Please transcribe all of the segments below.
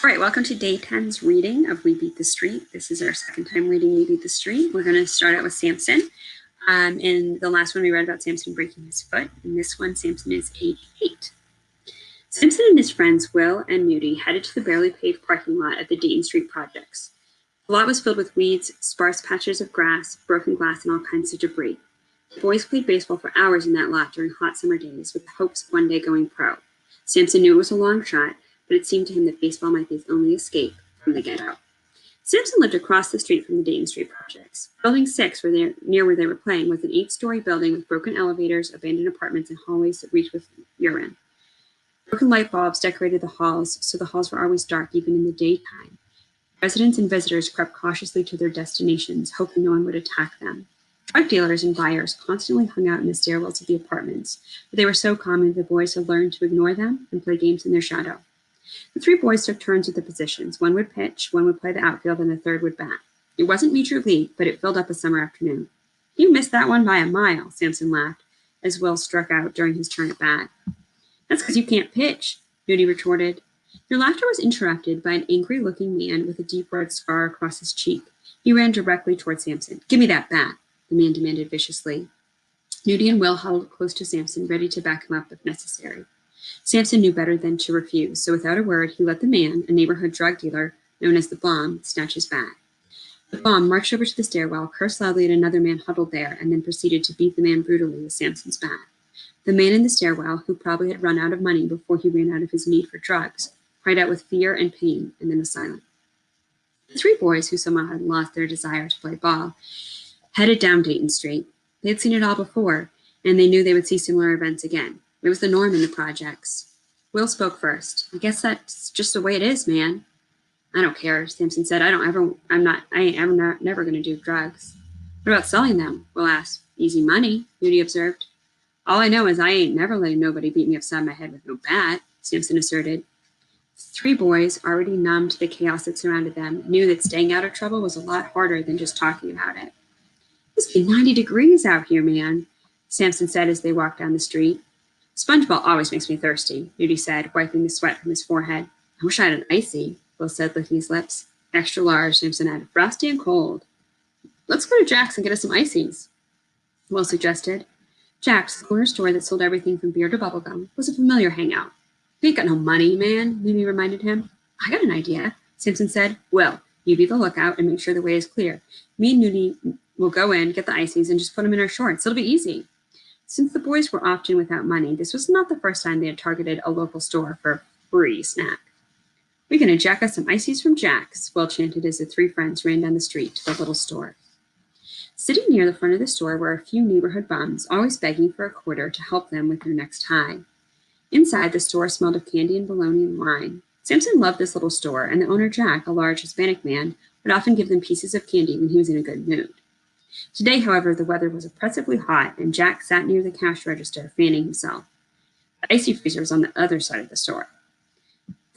All right, welcome to day 10's reading of We Beat the Street. This is our second time reading We Beat the Street. We're going to start out with Samson. In the last one, we read about Samson breaking his foot. In this one, Samson is age 8. Samson and his friends, Will and Moody, headed to the barely paved parking lot at the Dayton Street projects. The lot was filled with weeds, sparse patches of grass, broken glass, and all kinds of debris. The boys played baseball for hours in that lot during hot summer days with the hopes of one day going pro. Samson knew it was a long shot, but it seemed to him that baseball might be his only escape from the ghetto. Samson lived across the street from the Dayton Street projects. Building 6, near where they were playing, was an 8-story building with broken elevators, abandoned apartments, and hallways that reeked with urine. Broken light bulbs decorated the halls, so the halls were always dark even in the daytime. Residents and visitors crept cautiously to their destinations, hoping no one would attack them. Drug dealers and buyers constantly hung out in the stairwells of the apartments, but they were so common the boys had learned to ignore them and play games in their shadow. The 3 boys took turns at the positions. One would pitch, one would play the outfield, and the third would bat. It wasn't Major League, but it filled up a summer afternoon. You missed that one by a mile, Samson laughed, as Will struck out during his turn at bat. That's because you can't pitch, Moody retorted. Their laughter was interrupted by an angry-looking man with a deep red scar across his cheek. He ran directly toward Samson. Give me that bat, the man demanded viciously. Moody and Will huddled close to Samson, ready to back him up if necessary. Samson knew better than to refuse, so without a word, he let the man, a neighborhood drug dealer known as the Bomb, snatch his bat. The Bomb marched over to the stairwell, cursed loudly at another man huddled there, and then proceeded to beat the man brutally with Samson's bat. The man in the stairwell, who probably had run out of money before he ran out of his need for drugs, cried out with fear and pain, and then was silent. The 3 boys, who somehow had lost their desire to play ball, headed down Dayton Street. They had seen it all before, and they knew they would see similar events again. It was the norm in the projects. Will spoke first. I guess that's just the way it is, man. I don't care, Samson said. I ain't never going to do drugs. What about selling them? Will asked. Easy money, Moody observed. All I know is I ain't never letting nobody beat me upside my head with no bat, Samson asserted. The 3 boys, already numb to the chaos that surrounded them, knew that staying out of trouble was a lot harder than just talking about it. It must be 90 degrees out here, man, Samson said as they walked down the street. SpongeBob always makes me thirsty, Moody said, wiping the sweat from his forehead. I wish I had an icy, Will said, licking his lips. Extra large, Samson added, frosty and cold. Let's go to Jack's and get us some ices, Will suggested. Jack's, the corner store that sold everything from beer to bubblegum, was a familiar hangout. You ain't got no money, man, Moody reminded him. I got an idea, Samson said. Will, you be the lookout and make sure the way is clear. Me and Moody will go in, get the ices, and just put them in our shorts. It'll be easy. Since the boys were often without money, this was not the first time they had targeted a local store for a free snack. We're going to jack us some ices from Jack's, Will chanted as the 3 friends ran down the street to the little store. Sitting near the front of the store were a few neighborhood bums, always begging for a quarter to help them with their next high. Inside, the store smelled of candy and bologna and wine. Samson loved this little store, and the owner, Jack, a large Hispanic man, would often give them pieces of candy when he was in a good mood. Today, however, the weather was oppressively hot, and Jack sat near the cash register, fanning himself. The icy freezer was on the other side of the store.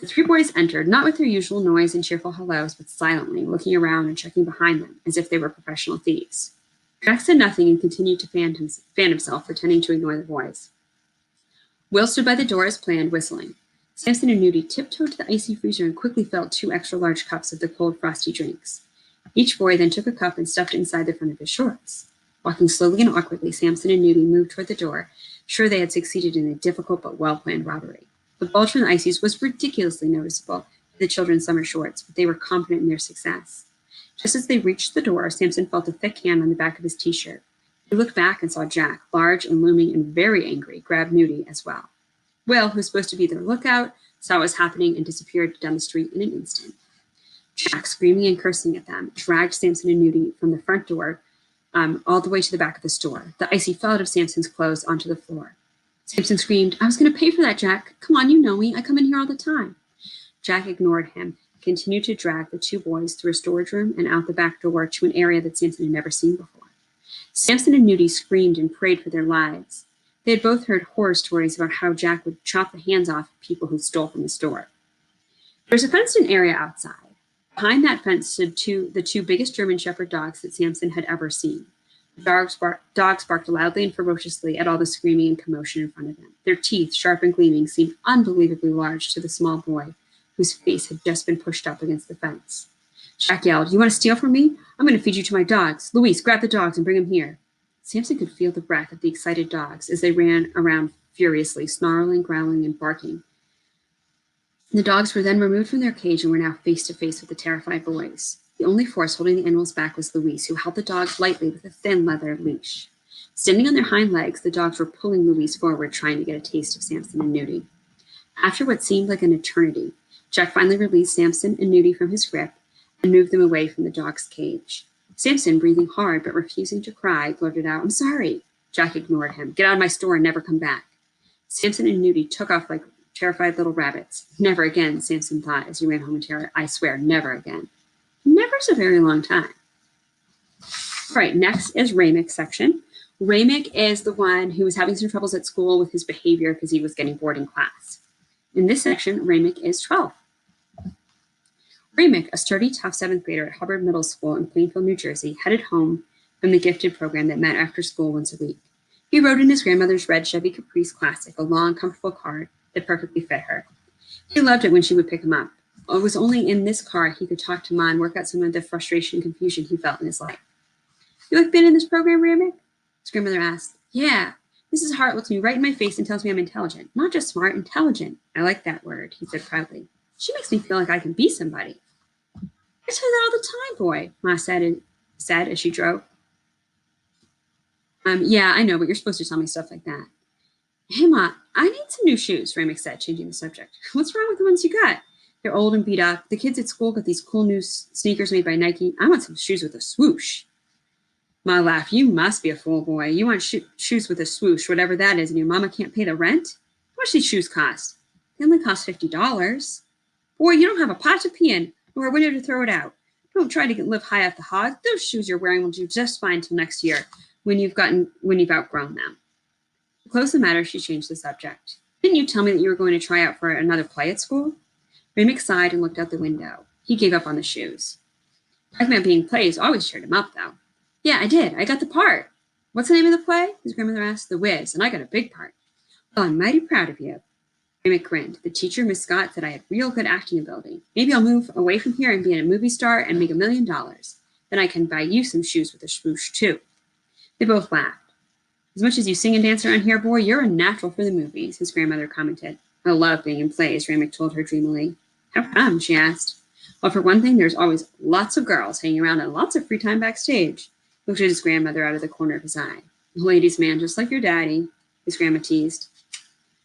The 3 boys entered, not with their usual noise and cheerful hellos, but silently, looking around and checking behind them, as if they were professional thieves. Jack said nothing and continued to fan himself, pretending to ignore the boys. Will stood by the door as planned, whistling. Samson and Moody tiptoed to the icy freezer and quickly filled 2 extra large cups of the cold, frosty drinks. Each boy then took a cup and stuffed it inside the front of his shorts. Walking slowly and awkwardly, Samson and Moody moved toward the door, sure they had succeeded in a difficult but well-planned robbery. The bulge from the ices was ridiculously noticeable to the children's summer shorts, but they were confident in their success. Just as they reached the door, Samson felt a thick hand on the back of his t-shirt. He looked back and saw Jack, large and looming and very angry, grab Moody as well. Will, who was supposed to be their lookout, saw what was happening and disappeared down the street in an instant. Jack, screaming and cursing at them, dragged Samson and Moody from the front door all the way to the back of the store. The icy fell out of Samson's clothes onto the floor. Samson screamed, I was going to pay for that, Jack. Come on, you know me. I come in here all the time. Jack ignored him, continued to drag the 2 boys through a storage room and out the back door to an area that Samson had never seen before. Samson and Moody screamed and prayed for their lives. They had both heard horror stories about how Jack would chop the hands off of people who stole from the store. There was a fenced-in area outside. Behind that fence stood the 2 biggest German Shepherd dogs that Samson had ever seen. The dogs barked loudly and ferociously at all the screaming and commotion in front of them. Their teeth, sharp and gleaming, seemed unbelievably large to the small boy whose face had just been pushed up against the fence. Jack yelled, "You want to steal from me? I'm going to feed you to my dogs. Luis, grab the dogs and bring them here." Samson could feel the breath of the excited dogs as they ran around furiously, snarling, growling, and barking. The dogs were then removed from their cage and were now face to face with the terrified boys. The only force holding the animals back was Luis, who held the dogs lightly with a thin leather leash. Standing on their hind legs, the dogs were pulling Luis forward, trying to get a taste of Samson and Nudie. After what seemed like an eternity, Jack finally released Samson and Nudie from his grip and moved them away from the dog's cage. Samson, breathing hard but refusing to cry, blurted out, "I'm sorry." Jack ignored him. "Get out of my store and never come back." Samson and Nudie took off like terrified little rabbits. Never again, Samson thought as he ran home in terror. I swear, never again. Never's a very long time. All right, next is Ramek's section. Ramek is the one who was having some troubles at school with his behavior because he was getting bored in class. In this section, Ramek is 12. Ramek, a sturdy, tough 7th grader at Hubbard Middle School in Plainfield, New Jersey, headed home from the gifted program that met after school once a week. He rode in his grandmother's red Chevy Caprice Classic, a long, comfortable car that perfectly fit her. He loved it when she would pick him up. It was only in this car he could talk to Ma and work out some of the frustration and confusion he felt in his life. "You have been in this program, Ramek?" His grandmother asked. "Yeah. Mrs. Hart looks me right in my face and tells me I'm intelligent. Not just smart, intelligent." "I like that word," he said proudly. "She makes me feel like I can be somebody." "I tell you that all the time, boy," Ma said as she drove. Yeah, I know, but you're supposed to tell me stuff like that." "Hey, Ma, I need some new shoes," Ramek said, changing the subject. "What's wrong with the ones you got? They're old and beat up. The kids at school got these cool new sneakers made by Nike. I want some shoes with a swoosh." Ma laughed. "You must be a fool, boy. You want shoes with a swoosh, whatever that is, and your mama can't pay the rent? How much these shoes cost?" "They only cost $50. "Boy, you don't have a pot to pee in, nor a window to throw it out. Don't try to live high off the hog. Those shoes you're wearing will do just fine till next year when you've outgrown them." To close the matter, she changed the subject. "Didn't you tell me that you were going to try out for another play at school?" Ramek sighed and looked out the window. He gave up on the shoes. Talking about being plays always cheered him up, though. "Yeah, I did. I got the part." "What's the name of the play?" his grandmother asked. "The Wiz, and I got a big part." "Well, I'm mighty proud of you." Ramek grinned. "The teacher, Miss Scott, said I had real good acting ability. Maybe I'll move away from here and be a movie star and make $1 million. Then I can buy you some shoes with a swoosh, too." They both laughed. "As much as you sing and dance around here, boy, you're a natural for the movies," his grandmother commented. "I love being in plays," Ramek told her dreamily. "How come?" she asked. "Well, for one thing, there's always lots of girls hanging around and lots of free time backstage." He looked at his grandmother out of the corner of his eye. "A ladies' man, just like your daddy," his grandma teased.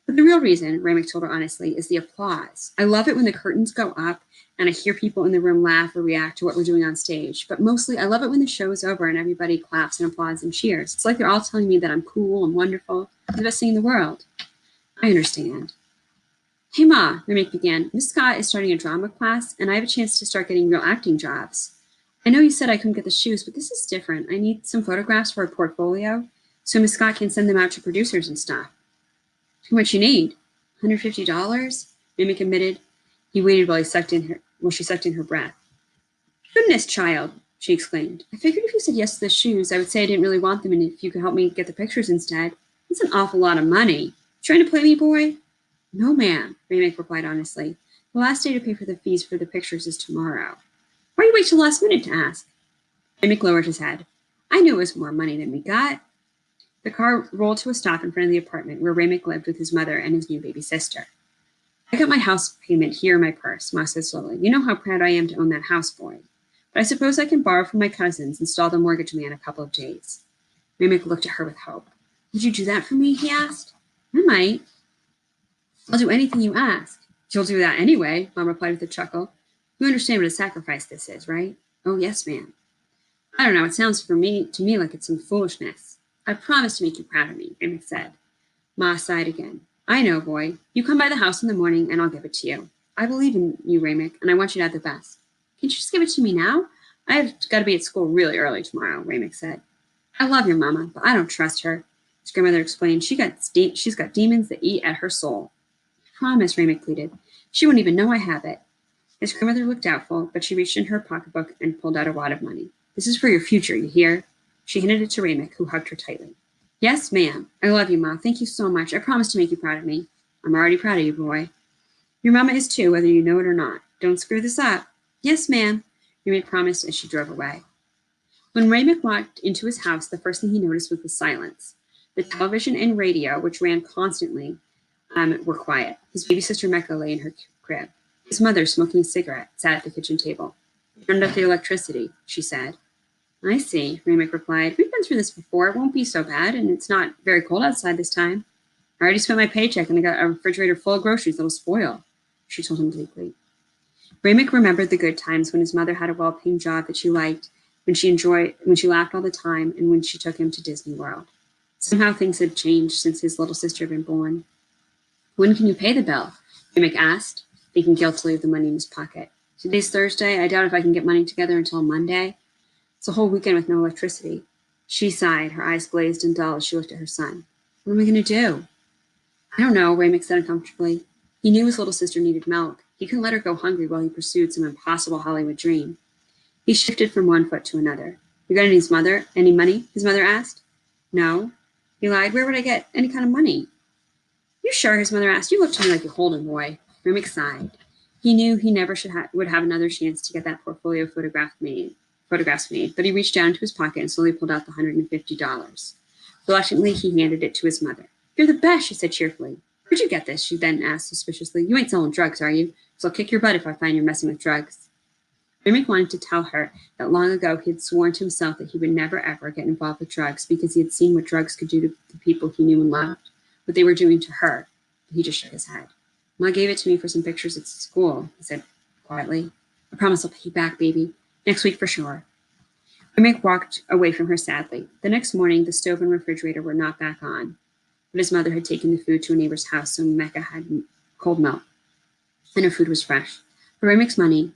"But the real reason," Ramek told her honestly, "is the applause. I love it when the curtains go up and I hear people in the room laugh or react to what we're doing on stage. But mostly, I love it when the show is over and everybody claps and applauds and cheers. It's like they're all telling me that I'm cool and wonderful, the best thing in the world." "I understand." "Hey, Ma," Ramek began. "Miss Scott is starting a drama class, and I have a chance to start getting real acting jobs. I know you said I couldn't get the shoes, but this is different. I need some photographs for a portfolio, so Miss Scott can send them out to producers and stuff." "How much you need?" $150, Ramek admitted. He waited while she sucked in her breath. "Goodness, child," she exclaimed. "I figured if you said yes to the shoes, I would say I didn't really want them and if you could help me get the pictures instead. That's an awful lot of money. You trying to play me, boy?" "No, ma'am," Ramek replied honestly. "The last day to pay for the fees for the pictures is tomorrow." "Why you wait till the last minute to ask?" Ramek lowered his head. "I knew it was more money than we got." The car rolled to a stop in front of the apartment where Ramek lived with his mother and his new baby sister. "I got my house payment here in my purse," Ma said slowly. "You know how proud I am to own that house, boy. But I suppose I can borrow from my cousins and stall the mortgage man a couple of days." Ramek looked at her with hope. "Would you do that for me?" he asked. "I might." "I'll do anything you ask." "You'll do that anyway," Mom replied with a chuckle. "You understand what a sacrifice this is, right?" "Oh, yes, ma'am." "I don't know. It sounds to me like it's some foolishness." "I promise to make you proud of me," Ramek said. Ma sighed again. "I know, boy. You come by the house in the morning and I'll give it to you. I believe in you, Ramek, and I want you to have the best." "Can't you just give it to me now? I've got to be at school really early tomorrow," Ramek said. "I love your mama, but I don't trust her." His grandmother explained. She's got demons that eat at her soul." "Promise," Ramek pleaded. "She won't even know I have it." His grandmother looked doubtful, but she reached in her pocketbook and pulled out a wad of money. "This is for your future, you hear?" She handed it to Ramek, who hugged her tightly. "Yes, ma'am. I love you, Ma. Thank you so much. I promise to make you proud of me." "I'm already proud of you, boy." Your mama is too, whether you know it or not. Don't screw this up. Yes, ma'am, Remick promised as she drove away. When Remick walked into his house, the first thing he noticed was the silence. The television and radio, which ran constantly, were quiet. His baby sister Mecca lay in her crib. His mother, smoking a cigarette, sat at the kitchen table. "We turned off the electricity," she said. "I see," Remick replied. "We've been through this before. It won't be so bad, and it's not very cold outside this time. I already spent my paycheck, and I got a refrigerator full of groceries that'll spoil," she told him bleakly. Remick remembered the good times when his mother had a well-paying job that she liked, when she laughed all the time, and when she took him to Disney World. Somehow things had changed since his little sister had been born. "When can you pay the bill?" Remick asked, thinking guiltily of the money in his pocket. "Today's Thursday. I doubt if I can get money together until Monday. It's a whole weekend with no electricity." She sighed, her eyes glazed and dull as she looked at her son. "What am I going to do?" "I don't know," Remick said uncomfortably. He knew his little sister needed milk. He couldn't let her go hungry while he pursued some impossible Hollywood dream. He shifted from one foot to another. "You got any money?" his mother asked. "No." He lied. "Where would I get any kind of money?" "You sure?" his mother asked. "You look to me like a Holden boy." Remick sighed. He knew he never would have another chance to get that portfolio photographs made, but he reached down into his pocket and slowly pulled out the $150. Reluctantly, he handed it to his mother. "You're the best," she said cheerfully. "Where'd you get this?" she then asked suspiciously. "You ain't selling drugs, are you? So I'll kick your butt if I find you're messing with drugs." Remick wanted to tell her that long ago he had sworn to himself that he would never ever get involved with drugs because he had seen what drugs could do to the people he knew and loved, what they were doing to her. But he just shook his head. "Ma gave it to me for some pictures at school," he said quietly. "I promise I'll pay you back, baby. Next week for sure." Remick walked away from her sadly. The next morning, the stove and refrigerator were not back on, but his mother had taken the food to a neighbor's house, so Mecca had cold milk, and her food was fresh. But Remick's money,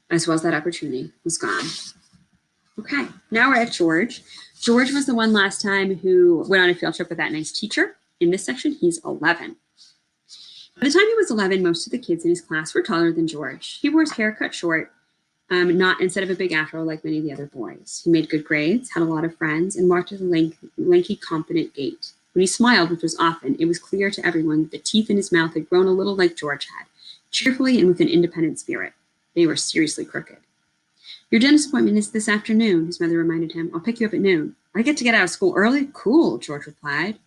as well as that opportunity, was gone. Okay, now we're at George. George was the one last time who went on a field trip with that nice teacher. In this section, he's 11. By the time he was 11, most of the kids in his class were taller than George. He wore his hair cut short, not instead of a big afro like many of the other boys. He made good grades, had a lot of friends, and walked with a lanky, confident gait. When he smiled, which was often, it was clear to everyone that the teeth in his mouth had grown a little like George had, cheerfully and with an independent spirit. They were seriously crooked. "Your dentist appointment is this afternoon," his mother reminded him. "I'll pick you up at noon." "I get to get out of school early? Cool," George replied.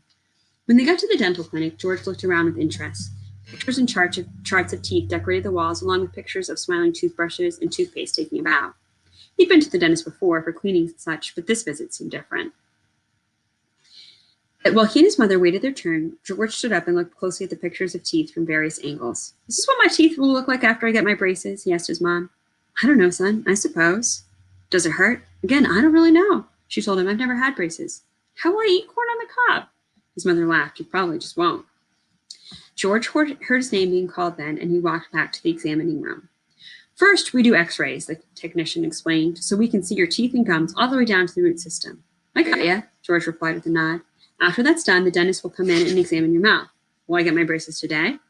When they got to the dental clinic, George looked around with interest. Pictures and charts of teeth decorated the walls, along with pictures of smiling toothbrushes and toothpaste taking a bow. He'd been to the dentist before for cleaning and such, but this visit seemed different. While he and his mother waited their turn, George stood up and looked closely at the pictures of teeth from various angles. "Is this what my teeth will look like after I get my braces?" he asked his mom. "I don't know, son. I suppose." "Does it hurt?" "Again, I don't really know," she told him. "I've never had braces." "How will I eat corn on the cob?" His mother laughed. "You probably just won't." George heard his name being called then, and he walked back to the examining room. "First, we do x-rays," the technician explained, "so we can see your teeth and gums all the way down to the root system." "I got ya," George replied with a nod. "After that's done, the dentist will come in and examine your mouth." "Will I get my braces today?"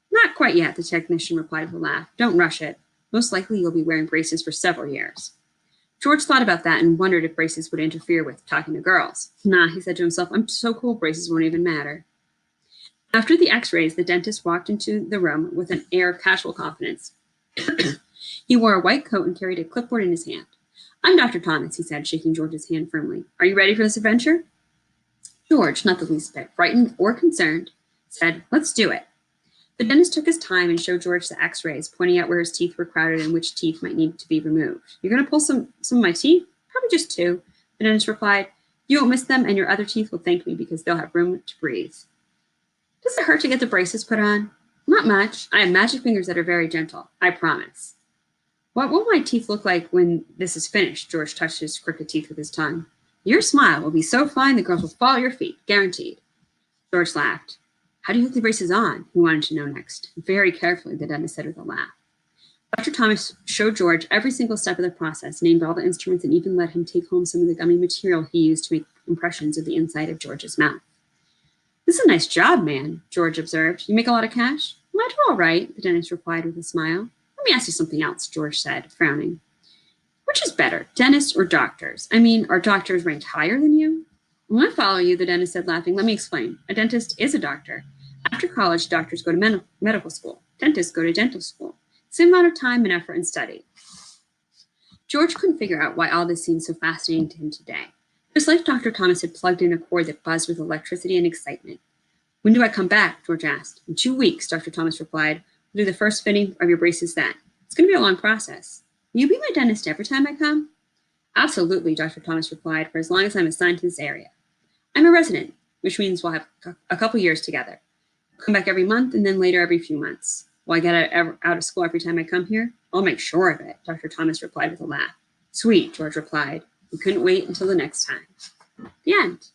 "Not quite yet," the technician replied with a laugh. "Don't rush it. Most likely you'll be wearing braces for several years." George thought about that and wondered if braces would interfere with talking to girls. "Nah," he said to himself. "I'm so cool, braces won't even matter." After the x-rays, the dentist walked into the room with an air of casual confidence. He wore a white coat and carried a clipboard in his hand. "I'm Dr. Thomas," he said, shaking George's hand firmly. "Are you ready for this adventure?" George, not the least bit frightened or concerned, said, "Let's do it." The dentist took his time and showed George the x-rays, pointing out where his teeth were crowded and which teeth might need to be removed. "You're going to pull some of my teeth?" "Probably just two," the dentist replied. "You won't miss them, and your other teeth will thank me because they'll have room to breathe." "Does it hurt to get the braces put on?" "Not much. I have magic fingers that are very gentle. I promise." "What will my teeth look like when this is finished?" George touched his crooked teeth with his tongue. "Your smile will be so fine the girls will fall at your feet, guaranteed." George laughed. "How do you hook the braces on?" he wanted to know next. "Very carefully," the dentist said with a laugh. Dr. Thomas showed George every single step of the process, named all the instruments, and even let him take home some of the gummy material he used to make impressions of the inside of George's mouth. "This is a nice job, man," George observed. "You make a lot of cash?" "I do all right," the dentist replied with a smile. "Let me ask you something else," George said, frowning. "Which is better, dentists or doctors? I mean, are doctors ranked higher than you?" "Well, I follow you," the dentist said, laughing. "Let me explain. A dentist is a doctor. After college, doctors go to medical school. Dentists go to dental school. Same amount of time and effort and study. George couldn't figure out why all this seemed so fascinating to him today. It was like Dr. Thomas had plugged in a cord that buzzed with electricity and excitement. When do I come back? George asked. In 2 weeks, Dr. Thomas replied. We'll do the first fitting of your braces then. It's going to be a long process. Will you be my dentist every time I come? Absolutely, Dr. Thomas replied, for as long as I'm assigned to this area. I'm a resident, which means we'll have a couple years together. I'll come back every month and then later every few months. Will I get out of school every time I come here? I'll make sure of it, Dr. Thomas replied with a laugh. Sweet, George replied. He couldn't wait until the next time. The end.